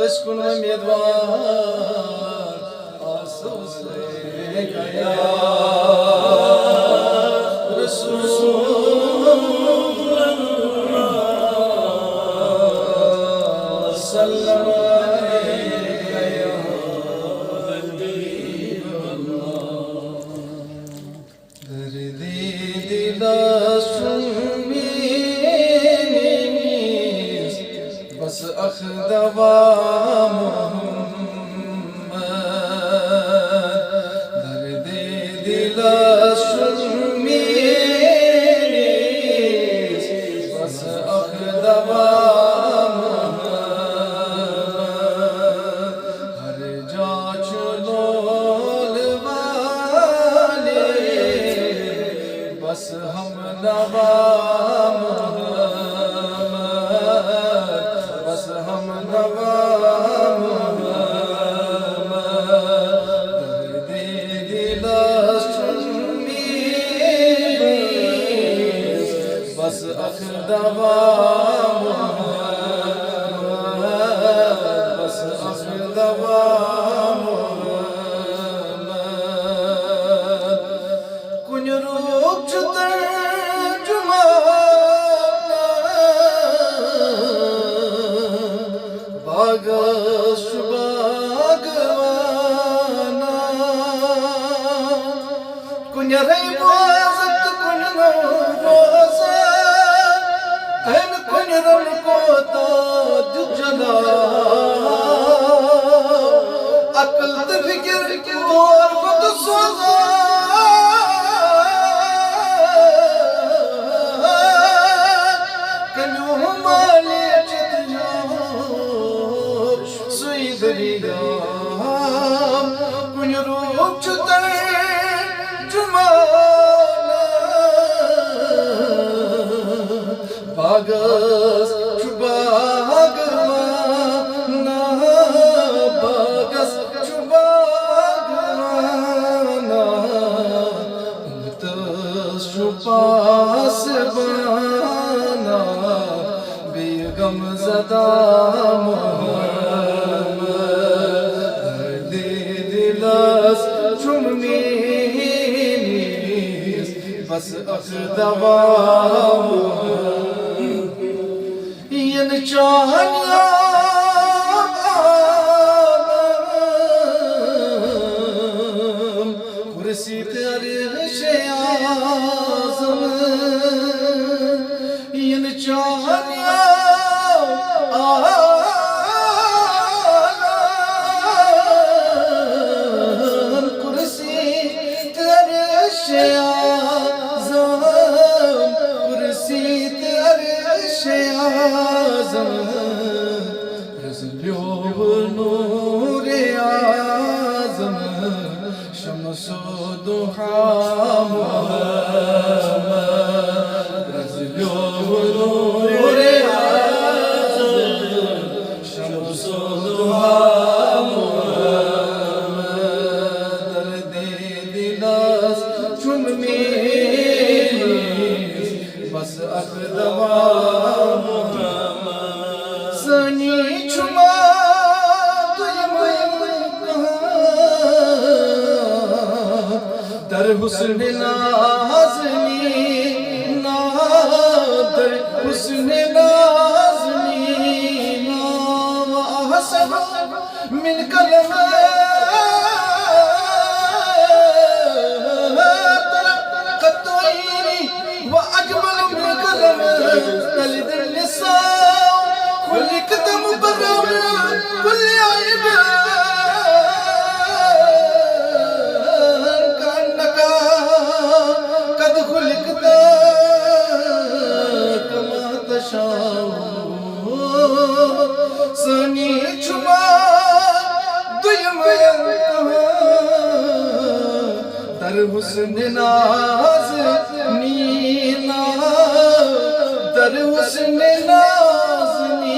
بشکن امیدوار آسو سے گیا رسول اللہ صلی اللہ علیہ دردی دلا سنمیز بس اخدوا محمد دردی دلا سنمیز بس اخدوا محمد ہر جا چلول والے بس ہم نوا محمد بس ہم نوا محمد دردی دلا سنمیز بس اخدوا محمد بس اخدوا محمد کن روک چھتر باغش باغوانا کن رئی بازت کن روزہ این کن رن کو تاج جلا عقل تفکر دور خود سوزا کن روک چھتر جمانا باغس چباغوانا باغس چباغوانا امتس شپاس بانا بیگم زدہ بس اخدوا ین چاہنیا آدم کرسی عرش اعظم ین چاہنیا آدم کرسی عرش نور اعظم شمس و ضحا محمد رزق نور اعظم شمس و ضحا محمد درد دلاس چنمیز بس اخدوا سنی چھما در حسن نازنی در حسن نازنی احسن من کلم قطعینی و اجمل من کلم تلد اللسان خلقت مبرم كل عيب كأنك قد خلقت كما تشاء سني چھما دیم در حسن نازنینا در حسن نازنینا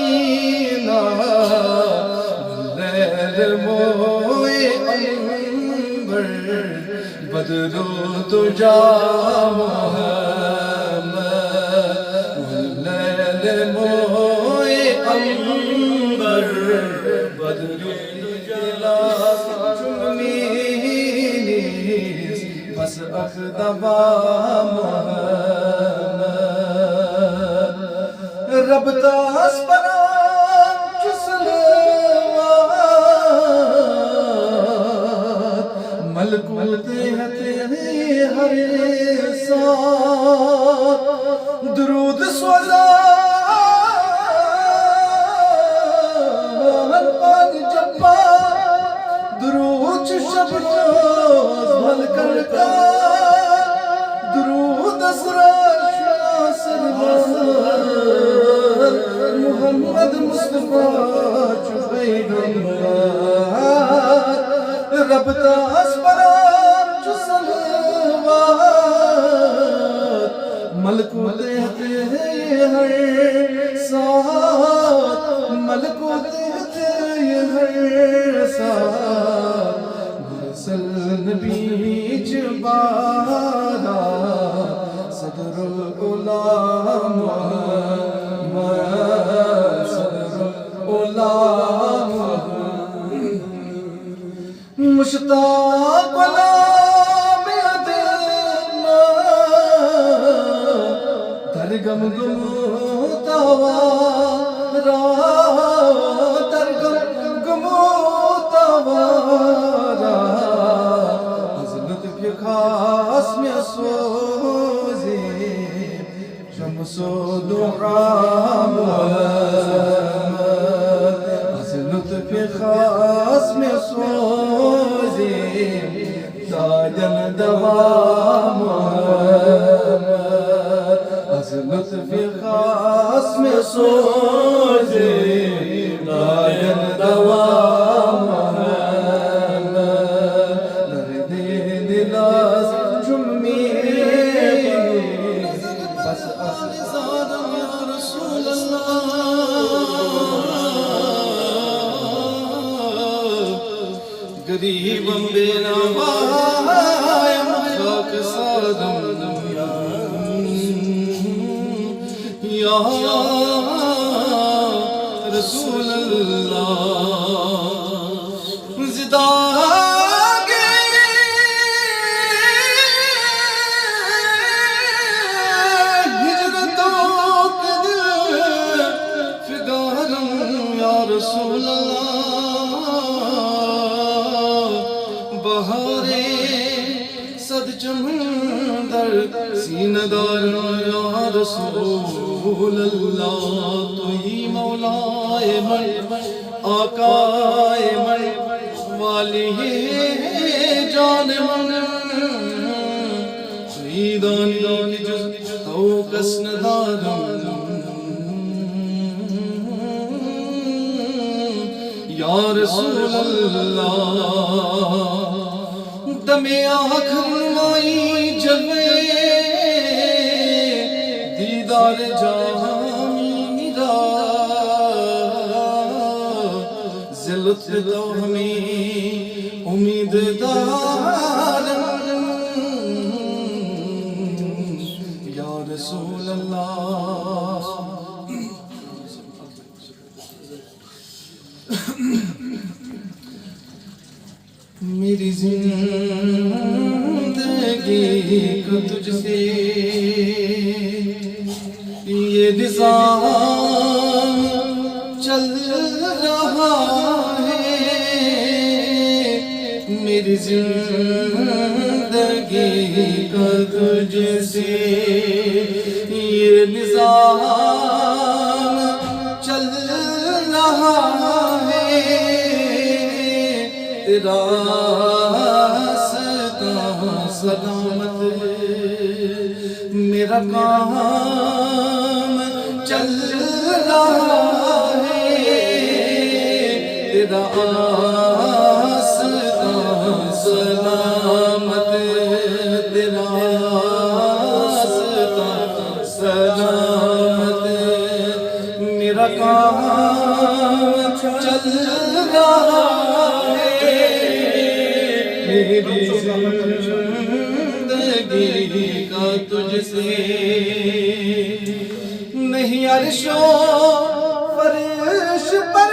لیل موئے انبر بدر تجا محمد لیل موئے انبر گلاس چمنیس بس اخدوا محمد رب تاس پرام چسلوات ملکوت ہے ہر ساتھ درود سوزا درود شب روز ملکن کا درود اسرا شاسر محمد مصطفیٰ چفید رب تاس پرام چسلوات ملکوت ہے ہر ساتھ ملکوت ہے ہر ساتھ مرسل نبی جبارا صدر الاولا محمد صدر الاولا محمد مشتاق غلام ادنا درگم گم توارا درگم گم توارا از لطف خاص میں سوزی شمس و دعا محمد از لطف خاص میں سوزی دادن دوا محمد از لطف خاص میں سوزی دادن دوا محمد درد دلاس چمی بس اخزادم یا رسول اللہ غریبم بے نوایم خاک سادم یا رسول اللہ زداگے ہجرتوں کے دل فدارم یا رسول اللہ بہارے صد چمندر سینہ دار یا رسول اللہ تو ہی مولا من آقا من والی جان من تو ہی دانی جز تو کس ندارم یا رسول اللہ دم آخر نمائی جلوے دیدار جہاں میرا ذلت تو ہمیں امید دارم یا رسول اللہ میری زندگی کو تجھ سے یہ نظام چل رہا ہے میری زندگی کو تجھ سے یہ نظام چل رہا ہے تیرا سلامت میرا کام چل رہا ہے تیرا سلامت تیرا سلامت میرا کام چل رہا ہے میری زندگی کا تجھ سے نہیں عرش و فرش پر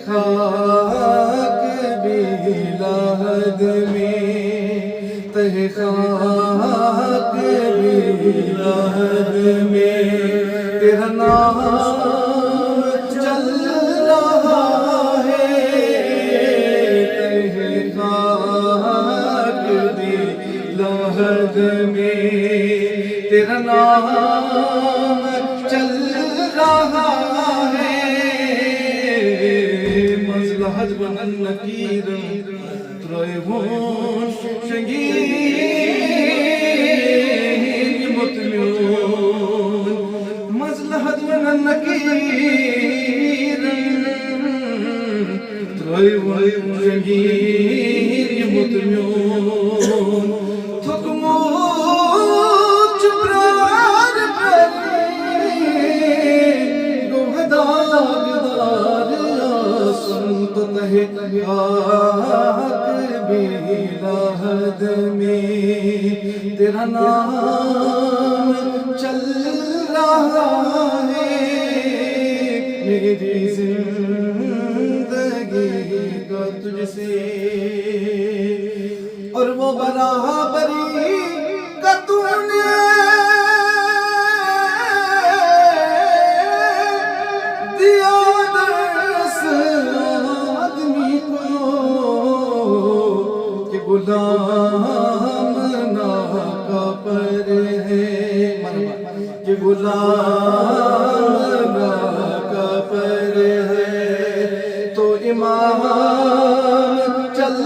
خاک بھی لحد میں، تہ خاک بھی لحد میں تیرا نام چل رہا ہے، تہ خاک بھی لحد میں تیرا نام چل رہا ہے، مصلحت بنن نکیرم ترائیون شگیر مطمیون، مصلحت بنن نکیرم ترائیون شگیر مطمیون، تھکموچ برار تہ خاک بھی لحد میں تیرا نام چل رہا ہے، میری زندگی کا تجھ سے اور وہ برابری کا تو نے غلام ناکا پر ہے، کہ غلام ناکا پر ہے، تو امام چل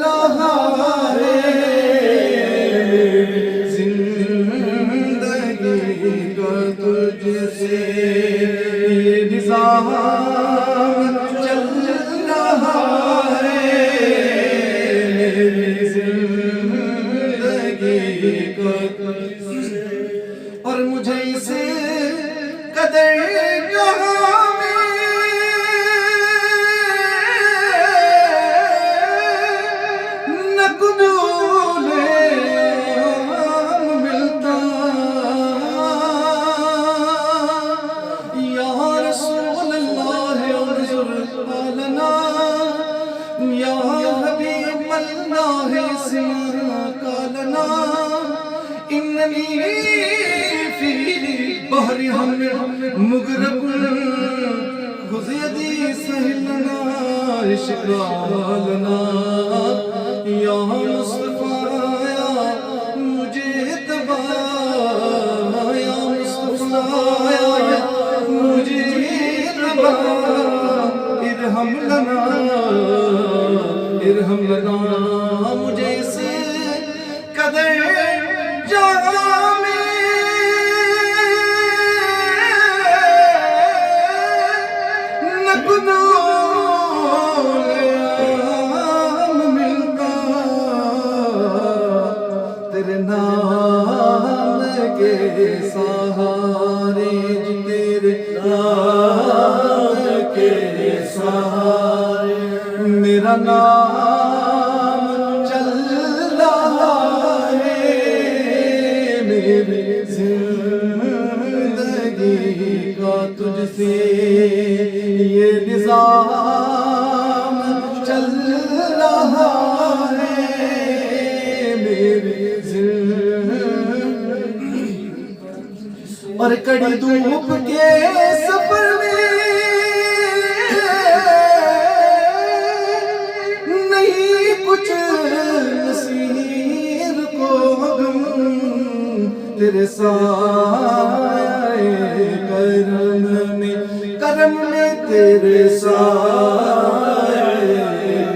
رہا ہے، زندگی کا تجھ سے یہ نظام چل رہا ہے، اور مجھے اسے قدر جہاں میں نہ قبول ملتا، یا رسول اللہ انظر حالنا، یا حبیب اللہ اسمعک لنا، اننی فی بحر ہمر مغرق، خذ یدی سہلنا اشکالنا، یا مصطفیٰ مجھے تباہ، یا مصطفیٰ مجھے تباہ، ارحم لنا ارحم لنا، مجھے اس قدر جہاں میں نہ قبول ملتا، تیرے نام کے سہارے، تیرے نام کے سہارے میرا نام چل رہا ہے، میری زندگی کا تجھ سے یہ نظام چل رہا ہے، میری زندگی اور کڑی دھوپ کے سفر میں کچھ نصیر کو غم، تیرے سائے کرم میں تیرے سائے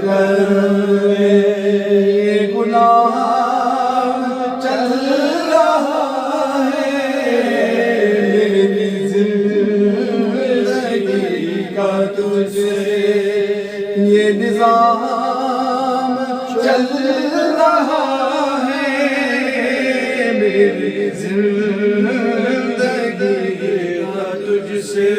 کرم میں یہ غلام چل رہا ہے، میری زندگی کا تجھے یہ نظام چل رہا ہے، میری زندگی کا تجھ سے